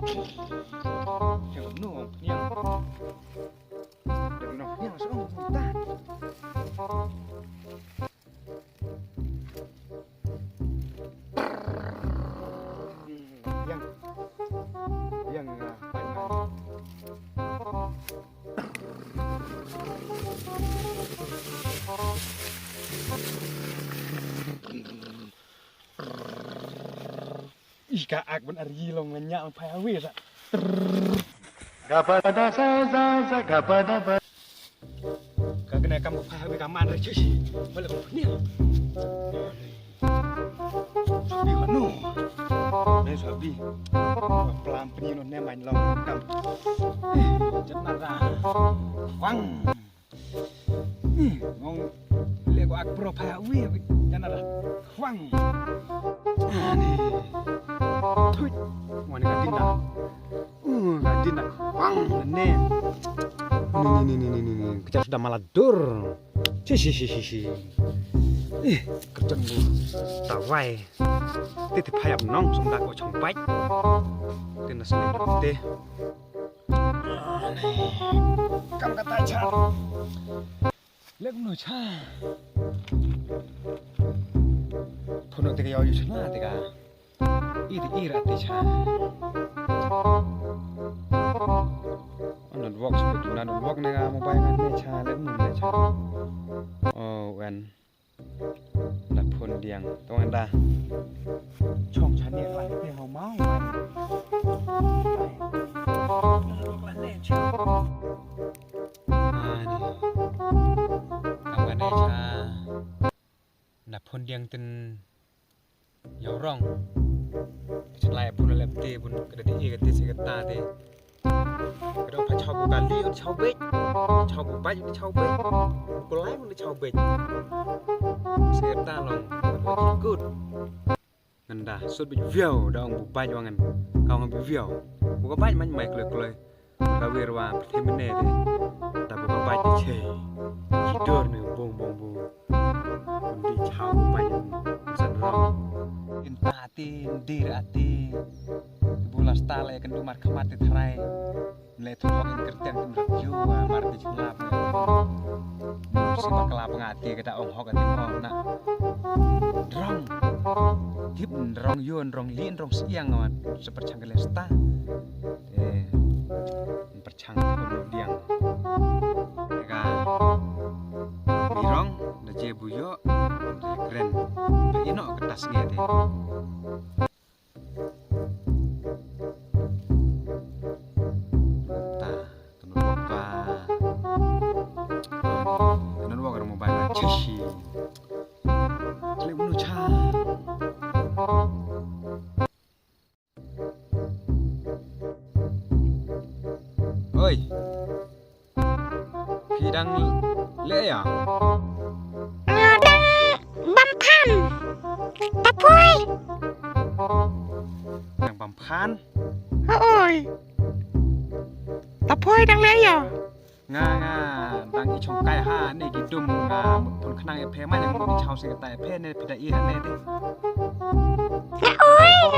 Yang nong yang seorang kita. Yang panjang. Ika ak ben ari long nyak pai awis ah. Gapada sa gapada ba. Kagena kamu pai awis kaman re cuy. Balik ni. Sabi manu. Nei sabi. Pelan penyinon ne main long kam. Jangan ra. Wang. Ngong le ko ak pro pai awis jangan ra. Wang. Ni. Thôi, ngoài này gạt tin nào? Gạt tin nào? Bang, nè. Nih, kita sudah maladur. Si. Kerjaan bu, tawai. Titip hayap nong, sumber kau congpai. Tina sini teh. Kamu kata aja. Lihat nu cha. Thono tiga yau yusna tiga. Ira ticha. Anak walk seperti anak walk nega mobile kan necha lek mun necha. Oh wen. Nak pun diang tong anda. Chong chan ni lai pe hau mau man. Walk necha. Ani. Kawan necha. Nak pun diang ten yau rong. Lai pun lep te pun kada ti kata sekata te. Kada pa chau bu kali un chau bet. Chau bu bai un chau bet. Ko lai un chau bet. Sekata long good. Nganda sut bi viau dong bu bai wangan. Kau ngam bi viau. Bu ka bai man mai kloi. Ka wirwa pthimne te. Ta bu ka bai ti che. Hidor ne bong. Un di chau bu bai san rong. Intati dirati bulas tale kan dumar khamati thrai le thok in kertian tum rakju marti chlap si bakla pangati kada ong hok ati mo na drong dip drong yon drong lin drong siang awan sepercang gelesta percang pun diang ka mirong da je buyo keren ino kertas ni ade Cishi, clear cha. Oi, pidang le ya? Ada bampan, tapoy. Yang bampan? Oi, tapoy dang le ya? Nga dang i chong kai ha ne gi dum nga pun khnang e phe ma yang mo chau se ta e phe ne pida i han ne te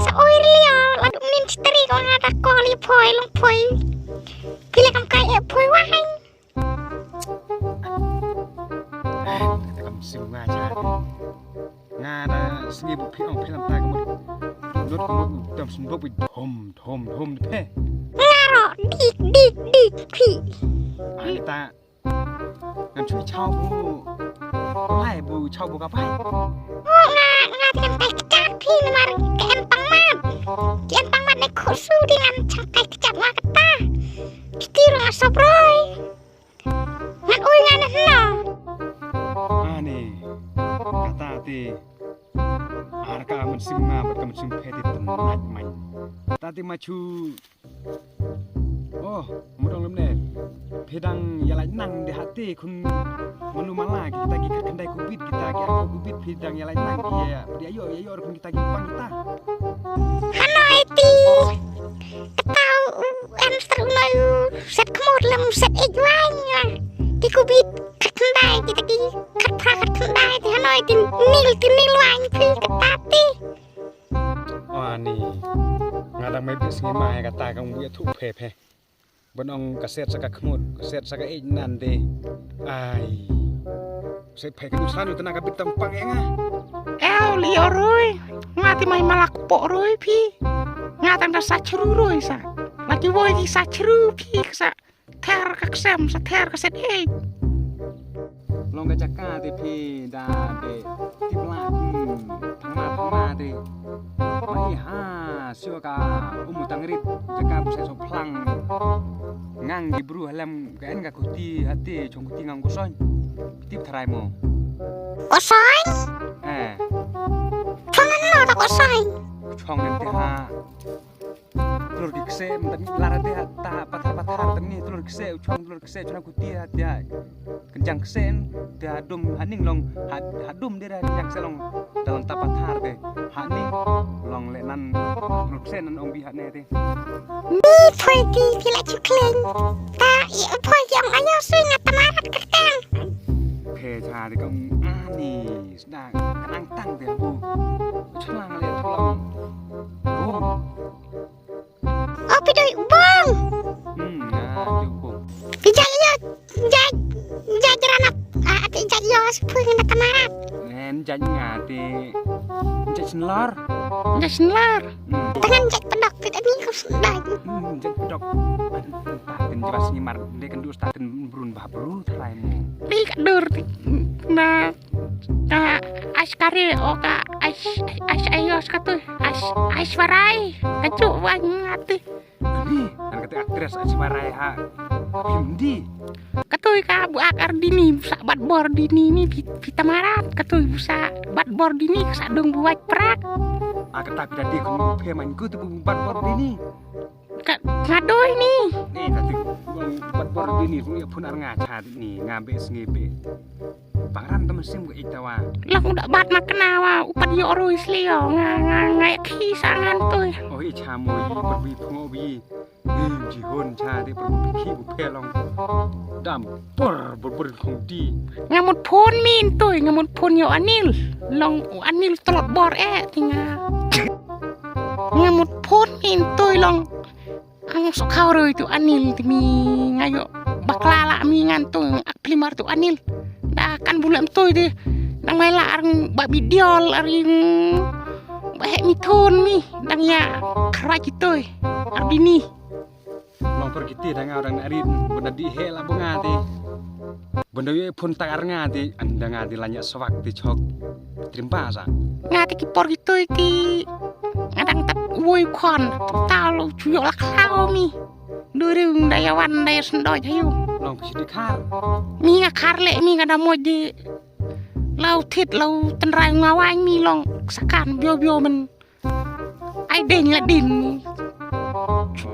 sa oi lia ladu min stri ko ngata ko li phoi long phoi pile kam kai e phoi wa hai ta kam sim nga cha nga da singi bu phi ong phe lam ta ka mo lot ko mo tam sim bo bi thom phe ngaro dik phi ta ngam chui chau bu lai bu chau bu ka pai nga kan kai kecap phi mar ken pang mat ne khosu dengan cangkai kecap nga kata kitiru nga sobroi ngan oi nga na ani kata ti harka man sim nga bat ka man sim phe ti tanat man ta ti ma chu oh mudong lem ne pedang yalai nang di hati kun manu mala kita gi kendai kubit kita gi aku kubit pedang yalai nang ya dia ayo kun kita gi pang kita hanoi ti tau em seru nai set kemot lem set ejwang ti kubit kendai kita gi kat kendai ti hanoi ti nil wang pi katati oh ni ngadang mai bis ngi mai kata kang buya thu phe bonong kaset saka khmut kaset saka e nan de ai se phe ka nusan tu na ka bit tampang ya nga Lio rồi ngati mai malak po rồi pi ngatang da sachru rồi sa lagi voi di sachru pi sa ter ka ksem sa ter ka set e long ka jaka de phi da de tipla thang ma de mai ha sio ka tangrit jaka bu sai so plang ngang di bru halam ka en ka kuti hati chong kuti ngang ko son tip tharai mo Kosoy Chongan no ta kosoy chong nanti ha telur dikse mentan lara de ta patah tani telur kse chong kuti dia kencang ksen dia hadum haning long hadum dia kencang kse long dalam tapathar de haning long lenan telur kse nan ong bi hane de Mi phoi di pila chukleng ta I phoi yang ayo sui ngatamarat ketang phe cha de kong ani sedang kanang tang de bu chelang le tolong bung Opi doi bong nah bung Ijayo Jajarana ati ijayo sepui ngatamarat nen janji ngati jaj senlor Jasnar Tangan jat pedok tidak ni kau sendai jaj pedok tatin jelas ngimar de kan dus tatin brun babru thraimu Di kadur na askari oka ayos katu aiswarai kacu ngati ni kan kata aktris asmarai ha bimdi Katui ka bu akar dini busa bat bor dini ni vitamarat katui busa bat bor dini kasadung buat prak kata tadi kun phe man ku tu bat bor dini ngadoi ni ni tadi bat bor dini ku ya pun ar ngacha ni ngabe ngebe pangaran temen sim ku itawa lang udah bat maknawa upat yo roi slio ngai khi sangan tui oh icha mo yi perbi thungo bi ji hon cha de perbi khi bu phe long dam bor khong di ngamut phun min tui ngamut phun yo anil long anil telot bor tinga ngamut phun min tui long ang sokau roi tu anil ti mi ngayo baklala mi ngantung aklimar tu anil dah kan bulan tui de nang mai larang babi diol aring bahek mi thon mi dang ya keraji tui ardini long pergi ti dang orang arin benda di he la bunga ti benda ye pun tak ar ngati anda ngati lanyak swak ti chok trimpa sa ngati ki por gitu ki ngadang tap woi kon tao lo chuyo la khao mi durung dayawan daya sendoi hayu long pisi di khar mi ngakar le mi ngada moje lau thit lau tenrai ngawai mi long sakan bio men ai deng la din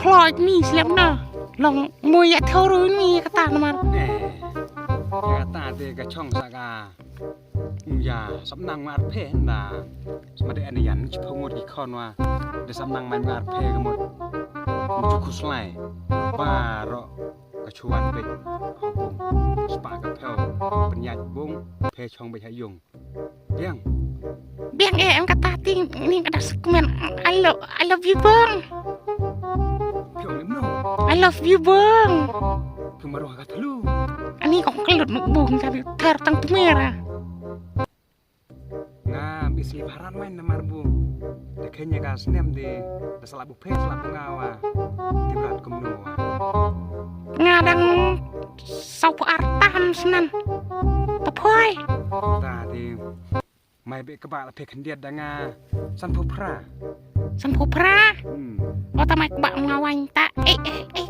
ploy mi slem na long moya thoro mi kata namar kata te ka chong sa ka ya samnang mar phe na samade an yan chphongod ki khon wa de samnang man mar phe ka mot chu khuslai ba ro ka chuan pe hobung spa ka pheo penyat bung phe chong be hayung biang em kata ting ni kada sekmen I love you bang pheo lim no I love you bang kemaruh ka telu ani kong kelut nuk bung jadi ter tang tumera na bisi haran main na marbu de kenya ka snem de selabu phe selabu ngawa di berat kumno ngadang sau artam senan papoy ta thì mai be ka ba la phe khandiat da nga san phu pra sampo pra o ta mai ba ngawan ta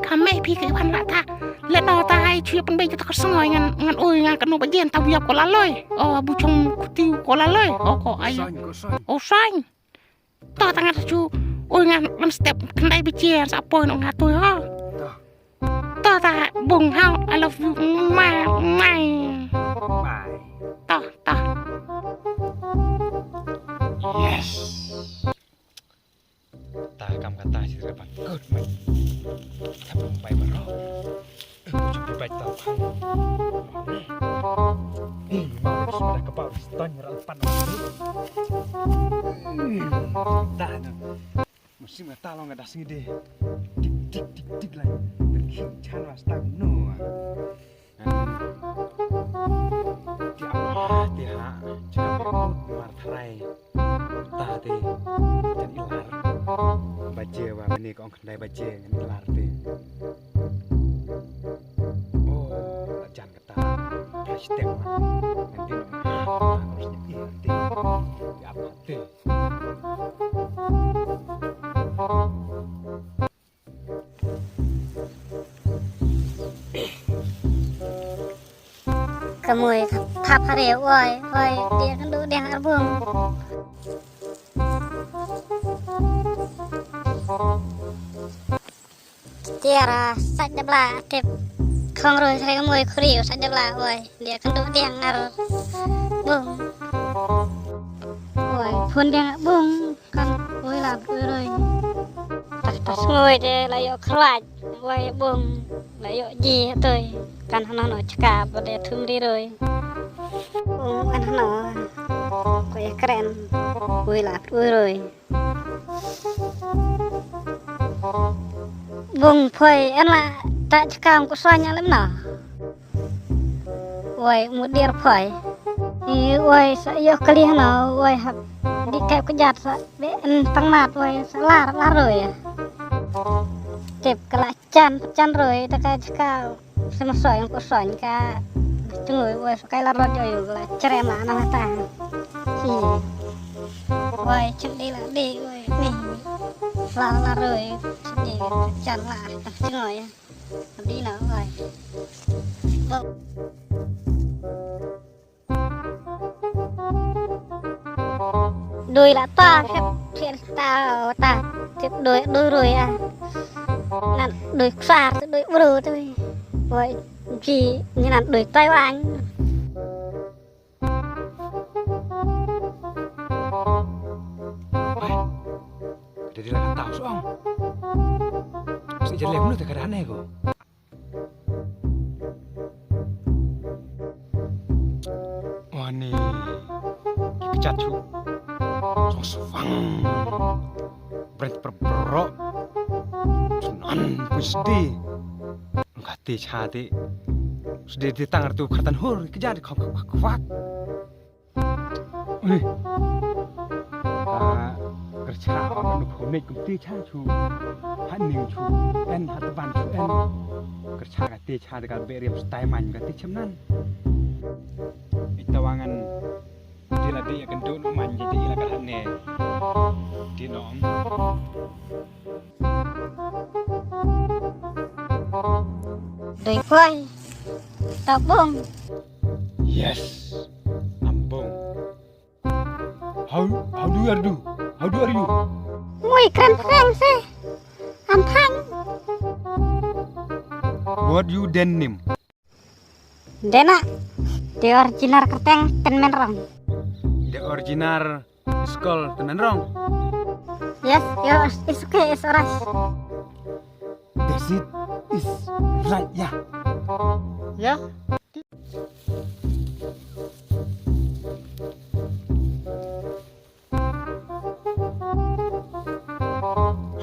kame pi ke ban la ta le no ta hai chue pen be ta ka sngoi ngan oi ngan kanu ba jen ta biap ko la loy o bu chong kutiu ko la loy o ko ai o sang ta tangan chu oi ngan lam step kendai be jen sa poi no nga toi ha ta bung hao I love you mai bye ta yes ta kam kata si repan good man ta pun bai baro cukup bai ta mau sudah kepal ston ral pan dah mesti mata lo nggak dasing deh. Dik lah. Berkinchan was tak no. Tiha jika berikut martrai tadi dan ilar baje wa meni kong kendai baje ngan ilar te. Oh, jangan kata hashtag nanti harus nyetir te. Ya apa te? Kamu thap hari oi dia kan du dia arbung tiara saja bela tip không rồi saya kamu kriu saja bela oi dia kan du dia arbung oi pun dia bung kan oi lah rồi tas ngồi để lại yo khroaj oi bung lại yo gì tôi kan nó cakap dia thum đi rồi kan nó kayak keren woi lah rồi bung phơi anh là tak cakap ko soalnya lem na woi mudir phơi ni woi saya kelih na woi hab di kayak kejat sa be pangmat woi salar rồi tip kelacan rồi tak cakap sama soalnya ko soalnya ka tunggu woi pakai larot yo la cerem lah anak ta si woi cek đi là đi woi nih la rồi đi chăn là tunggu ya đi nào woi đuôi là to phép ta tiếp đuôi rồi à là đuôi xa đuôi bự thôi vậy chỉ như là đuổi tay anh jadi lah tahu soong mesti jelek nu tak ada aneh kok wah nih kecat cu sosfang berarti perberok sunan pasti ngati chati sudah ditangar tu kertan hur kejar kwak kerja orang nu phone kumti cha chu han ning chu en hat ban chu en kerja ngati cha dekat beriam style man ngati chemnan itawangan diladi akan dun man jadi ilakan ne di nom đuổi phơi tao bung yes ambong how do you mui keren sih ampang what you denim dena di original kerteng tenmen rong the original school tenan rong yes it's okay it's alright that's it is right ya ya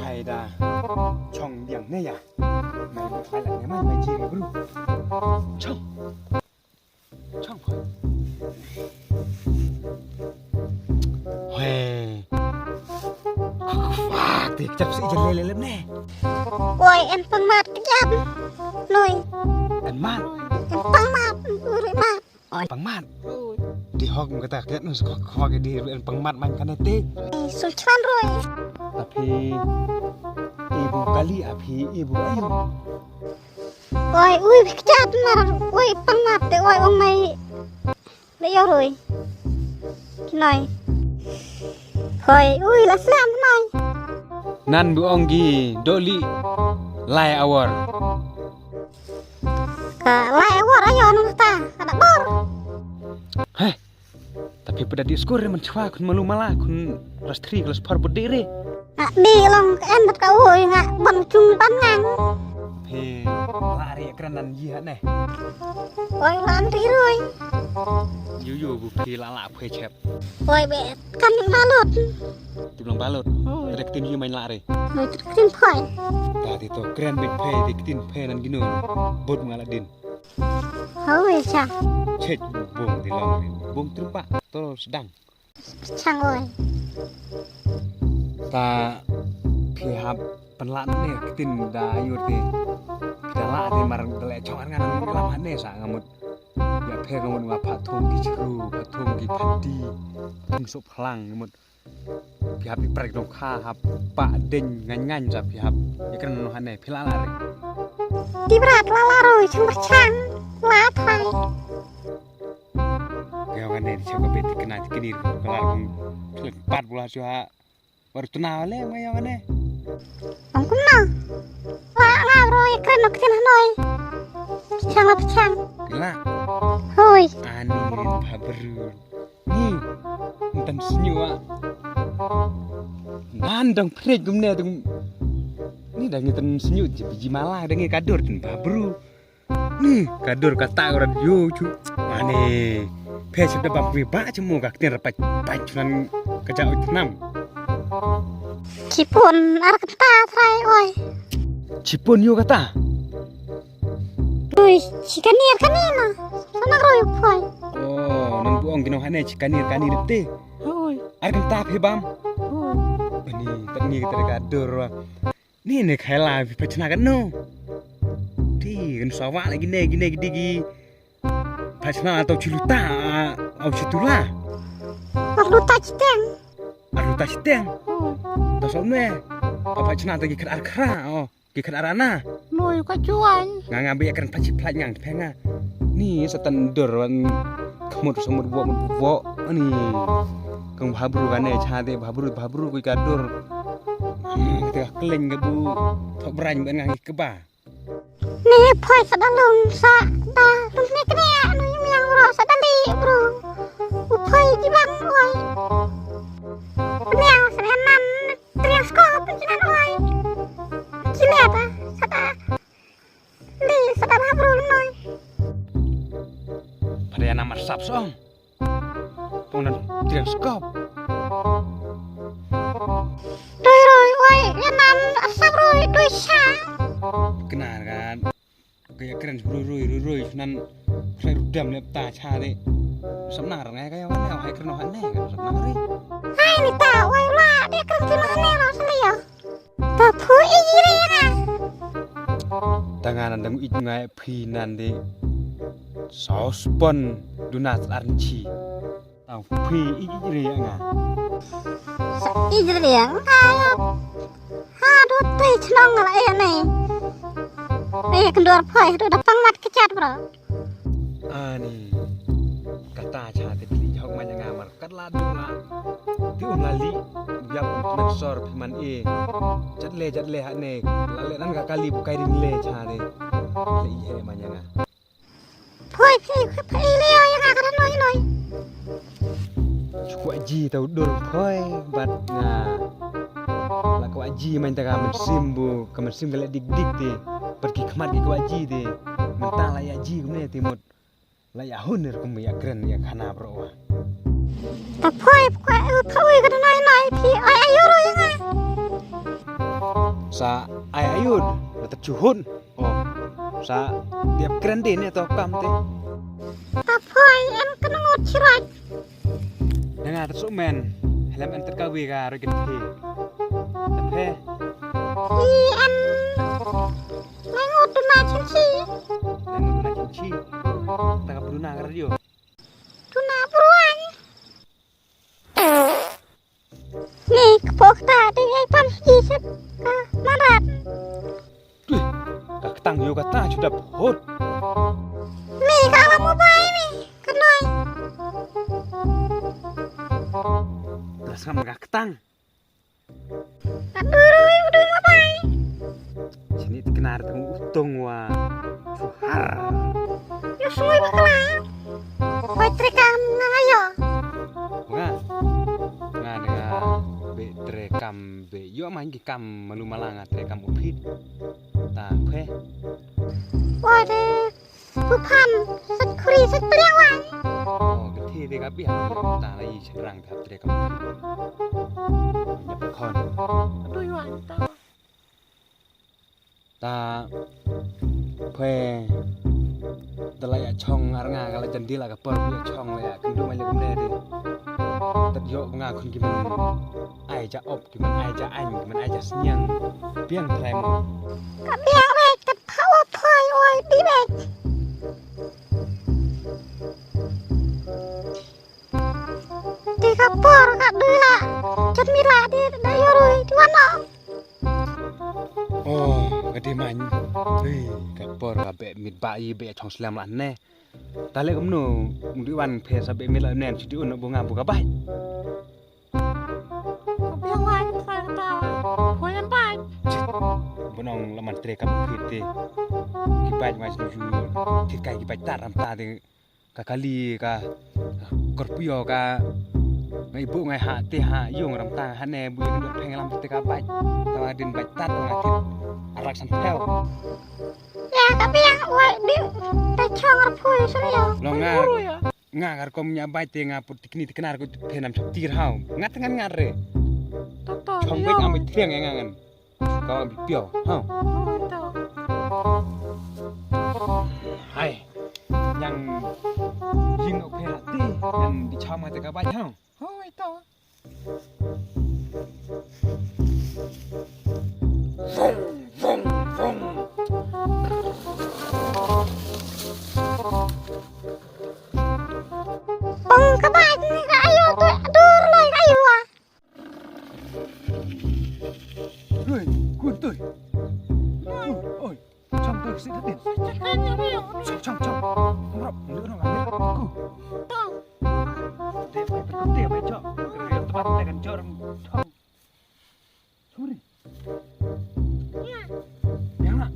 hay dah chong yang ne ya mày một phải là ngày mai mày chia bro chong phải Hei, wah, kejap sih jalan lelem nih. oi em pangmat kejap nuôi Em mat, em pangmat uri mat pangmat. Di hok kita lihat nus kok di pangmat main kan itu. sulchan rồi Tapi ibu kali api ibu ayu. oi ui kejap mar oi pangmat te oi ông này lấy yêu rồi này thôi ui là slam này Nan bu onggi doli lai awar. Lai awar ayo nung ta ada bor Heh. Tapi pada di skor mencua kun malu malah kun kelas 3 kelas 4 berdiri. đi lòng em đặt cậu hồi ngạ bằng chung bắn ngang Heh. lari kerenan jihat neh. Oi lan riroi. Yu bu phi lạ phê chep. Oi bet kan balut. Tiblang balut. Trek tin yu main lari. Oi terkin phoi. Tadi to keren bet phê thì tin phê nan ginu. Bot ngaladin. Oi cha. Chet bung di long ni. Bung trupa to sedang. Chang oi. Ta phi hap penlan ni tin da yur ti. Kita la ti marang tele chongan ngan laman ni sa ngamut. Ya phe ngamut nga pha thum ki chru, pha thum ki phandi. Thum sup phlang ngamut. Phi hap prek dong kha hap pa ding ngan sa phi hap. Ya kan no hane phi la lari. Di berat lalaroi chang la thai. Ya kan ni coba beti kena kini kelar bung 4 bulan suha. Baru tunau le ma ya kan ni. Ông cũng nào la rồi keren nok tin hanoi. Chang la chang. Kela Hoi. ani phabrun. Ni entan senyua. Nandang prek gumne tung. Ni dah ngitan senyu biji malah dah ngi kadur tin phabru. Ni kadur kata orang yo cu. Ane phe chep da bab ba chemu ka tin rapat pacunan kejau tenam. Kipun ar kata thai oi. Cipon yo kata. Oi chikanir kanina. Sana roi phoi. Oh, nan buong kino hane cikanir kanir te. Hoi. Ar kan tap he bam. Hoi. Ni tak ni kita kadur. Ni ne khaila pachna kan no. Di kan sawa lagi ne gini gidi. Pachna atau ciluta au citula. Perlu touch teng. Aru tasiteng. Ta somne. Papa chna ta gi khar khra oh. Gi khar arana. Noi ka chuan. Nga be kan pachi plat nyang penga. Ni setendur wan kemut semut wo ani. Kang babru kan cha de babru kui kadur. Kita keling ke bu. Thok brany ben ngang ke ba. Ni phoi sadalung sa da lung ni kene anu yang ro sadali bro. Phoi di bang oi. Niang serenan triang skop penjinan oi. Kile apa? Sada. Li sada babru noi. Pada yang nama Sapsong. Pengen teleskop. Doi roi oi yanan asap roi doi sha. Kenar kan. Kayak keren rui nan saya rudam lep ta cha de. Sebenar ngai kayak mana hai keren hane kan sebenar ri. Hai ni ta oi la dia kan kena ne ro sali ya. Ta phu iri na. Tanganan dang ik ngai phinan de. Sauspon dunat arnci. Tau phi iri nga. Iri yang kaya. Ha do tei chnong la e nei. Kendor phoi do dapang mat kecat bro. Ani kata cha de li hok ma nga mar kat la du la. Ti lali yap nan sor phiman e. Jat le ha ne. La le nan ga kali bukai ring le cha de. Le i he ma nga. Phoi phi le yang ka noi. Cukup aji tau dur phoi bat nga. La ko aji main ta ka simbu, ka sim galak dik te. Pergi kemat ki ko aji de. Mentang la ya aji kumne timut. La ya hunir kum ya keren ya kana bro. Ta phoi ka noi phi ai ayu ro yang. Sa ai ayun tetap juhun. Oh. Sa tiap keren de ne to kam te. Ta phoi em kena ngot chirat. Dengar terus men. Helm enter kawe ka rokin te. Tapi I em ngot na cinci. dengan na cinci. Tak perlu na radio. Tuna buruan. Ni kepok ta de ai pam isep. Marat. Duh, kak tang yo kata sudah hot. Ni kalau mau bayi ni kenoi. Terus kamu kak tang. Aduh, udah mau bayi. Sini kenar teng utung wa. Suhar. Yo sungai bakal. Koi trekam ngayo. Nga. Nga dengan betreka kam be yo main ki kam malu malanga tre kam upit ta phe Waduh, bukan sekuri sekeliawang. oh ke thi de ka bi ha ta la yi cherang thap tre kam upit ya pa khon Aduh, Wan. ta phe ta la ya chong arnga kala jandi la ka por ya chong la ya kendu mai le kumne de tat yo nga khun ki man ai ja op ki man ai ja anh ki man ai ja snyang piang trem Kak biang wek, tapi PowerPoint, oi, di wek. Di kapur, kak dula. Cut mila di dayorui, di mana? oh gede man ka por ka be mit ba yi be chong slam la ne ta le kum no di wan phe sa be mit la nen chi di un bo nga bu ka bai Kak biang wan, saya tahu. Poyan baik. bo nong la man tre ka phit te ki bai ma chi ju ti kai ki bai ta ram ta de ka kali ka korpio ka ngai bu ngai ha te ha yung ram ta ha ne bu kan pheng lam te ka bai ta din bai ta ta ti arak san theo Ya, kak biang wek di tachong repui suria. lo nga gar kom nya bai te nga put tikni tiknar ko te nam chok tir hau ngat ngan ngar re Tato, chong bai am thiang nga ngan ko am pio hau hai yang jing ok ha ti yang di chom nga te ka bai hau Hoi to. Bang kebat ni kayu tu dur loi kayu ah. rồi cuốn tôi ôi trong tôi sẽ thất điện trong không rộng nữa nó là cu để phải có tiền phải cho để tôi bắt tay gần cho trong xuống đi nhang ạ